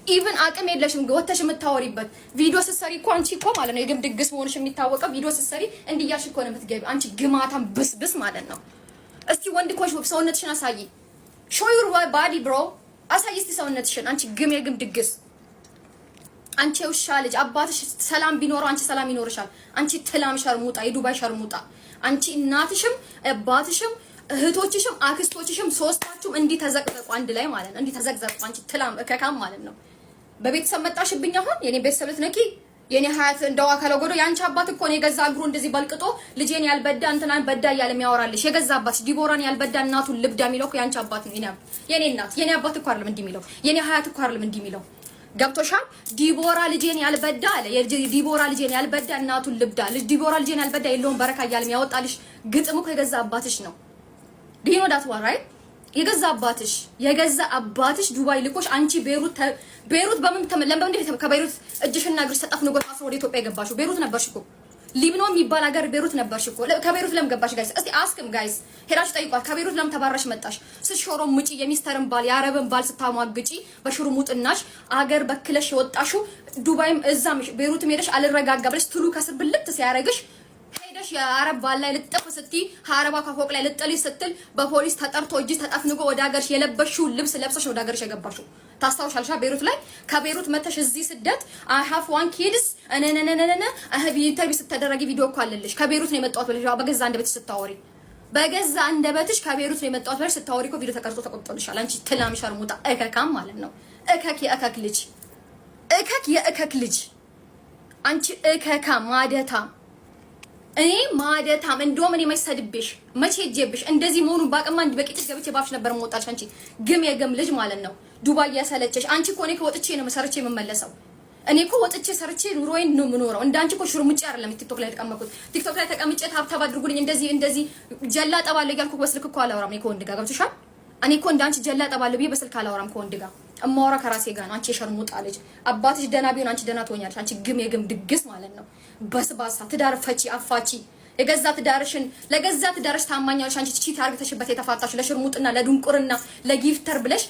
ኢቭን አቅም የለሽም ወተሽ የምታወሪበት ቪዲዮ ስትሰሪ እኮ አንቺ እኮ ማለት ነው የግም ድግስ መሆንሽ የሚታወቀው ቪዲዮ ስትሰሪ እንዲያሽ እኮ ነው የምትገቢ አንቺ ግማታም ብስብስ ማለት ነው። እስቲ ወንድ ኮሽ ሰውነትሽን አሳይ show your body bro አሳይ እስቲ ሰውነትሽን አንቺ ግም የግም ድግስ አንቺ ውሻ ልጅ አባትሽ ሰላም ቢኖረው አንቺ ሰላም ይኖርሻል። አንቺ ትላም ሸርሙጣ የዱባይ ሸርሙጣ አንቺ እናትሽም አባትሽም እህቶችሽም አክስቶችሽም ሶስታችሁም እንዲ ተዘቅዘቁ አንድ ላይ ማለት ነው። እንዲ ተዘቅዘቁ አንቺ ትላም እከካም ማለት ነው። በቤተሰብ መጣሽብኝ አሁን የኔ ቤተሰብ ልትነቂ የኔ ሀያት እንደው አካለጎዶ ያንቺ አባት እኮ ነው የገዛ እግሩ እንደዚህ ባልቅጦ ልጄን ያልበዳ እንትናን በዳ እያለ የሚያወራልሽ የገዛ አባትሽ ዲቦራን ያልበዳ እናቱን ልብዳ የሚለው እኮ ያንቺ አባት ነው። የኔ እናት የኔ አባት እኮ አይደለም እንዲህ የሚለው የኔ ሀያት እኮ አይደለም እንዲህ የሚለው ገብቶሻል። ዲቦራ ልጄን ያልበዳ አለ ዲቦራ ልጄን ያልበዳ እናቱን ልብዳ ዲቦራ ልጄን ያልበዳ የለውም በረካ እያለ የሚያወጣልሽ ግጥም እኮ የገዛ አባትሽ ነው። ዲኖ ዳት ዋራይ የገዛ አባትሽ ዱባይ ልኮሽ አንቺ ቤሩት በምን ለምን ከቤሩት እጅሽና እግርሽ ተጣፍኖ ጎታስ ወደ ኢትዮጵያ የገባሽው ቤሩት ነበርሽ እኮ ሊብኖ የሚባል ሀገር ቤሩት ነበርሽ እኮ ከቤሩት ለምን ገባሽ ጋይስ እስቲ አስክም ጋይስ ሄዳችሁ ጠይቋት ከቤሩት ለምን ተባረሽ መጣሽ ስትሾሮ ሙጪ የሚስተርን ባል ያረበን ባል ስታሟግጪ በሽሩሙጥናሽ አገር በክለሽ የወጣሽው ዱባይም እዛም ቤሩትም ሄደሽ አልረጋጋ ብለሽ ትሉ ከስር ብልት ሲያረግሽ ሄደሽ የአረብ ባል ላይ ልጥፍ ስቲ አረባ ከፎቅ ላይ ልጥልሽ ስትል በፖሊስ ተጠርቶ እጅ ተጣፍንጎ ወደ ሀገርሽ የለበሽው ልብስ ለብሰሽ ወደ ሀገርሽ የገባሽው ታስታውሻልሻ? ቤሩት ላይ ከቤሩት መተሽ እዚህ ስደት I have one kids እነነነነነ አህቢ ኢንተርቪው ስትደረጊ ቪዲዮ እኮ አለልሽ። ከቤሩት ነው የመጣሁት ብለሽ በገዛ አንደበትሽ ስታወሪ በገዛ አንደበትሽ ከቤሩት ነው የመጣሁት ብለሽ ስታወሪ እኮ ቪዲዮ ተቀርጾ ተቆጥቶልሻል። አንቺ ትላም ሸርሙጣ እከካም ማለት ነው። እከክ የእከክ ልጅ እከክ የእከክ ልጅ አንቺ እከካ ማደታ እኔ ማደታም እንደውም እኔ መሰድብሽ መቼ ሄጄብሽ እንደዚህ መሆኑን ባቀማ እንዲ በቂጥሽ ገብቼ ባፍሽ ነበር መውጣልሽ። አንቺ ግም የግም ልጅ ማለት ነው። ዱባይ ያሰለቸሽ አንቺ እኮ እኔ ከወጥቼ ነው ሰርቼ የምመለሰው። እኔ እኮ ወጥቼ ሰርቼ ኑሮዬን ነው የምኖረው። እንዳንቺ እኮ ሽሩሙጭ አይደለም ቲክቶክ ላይ ተቀመጥኩት። ቲክቶክ ላይ ተቀምጬ ታብታብ አድርጉልኝ እንደዚህ ጀላ ጠባለ እያልኩ በስልክ እኮ አላወራም። እኔ ከወንድ ጋር ገብቶሻል። እኔ እኮ እንዳንቺ ጀላ ጠባለ ብዬ በስልክ አላወራም ከወንድ ጋር እማወራ ከራሴ ጋር ነው። አንቺ የሸርሙጣ ልጅ አባትሽ ደና ቢሆን አንቺ ደና ትሆኛለሽ። አንቺ ግም የግም ድግስ ማለት ነው። በስባሳ ትዳር ፈቺ አፋቺ የገዛ ትዳርሽን ለገዛ ትዳርሽ ታማኛለሽ። አንቺ ቺት አርግተሽበት የተፋታሽ ለሽርሙጥና ለድንቁርና ለጊፍተር ብለሽ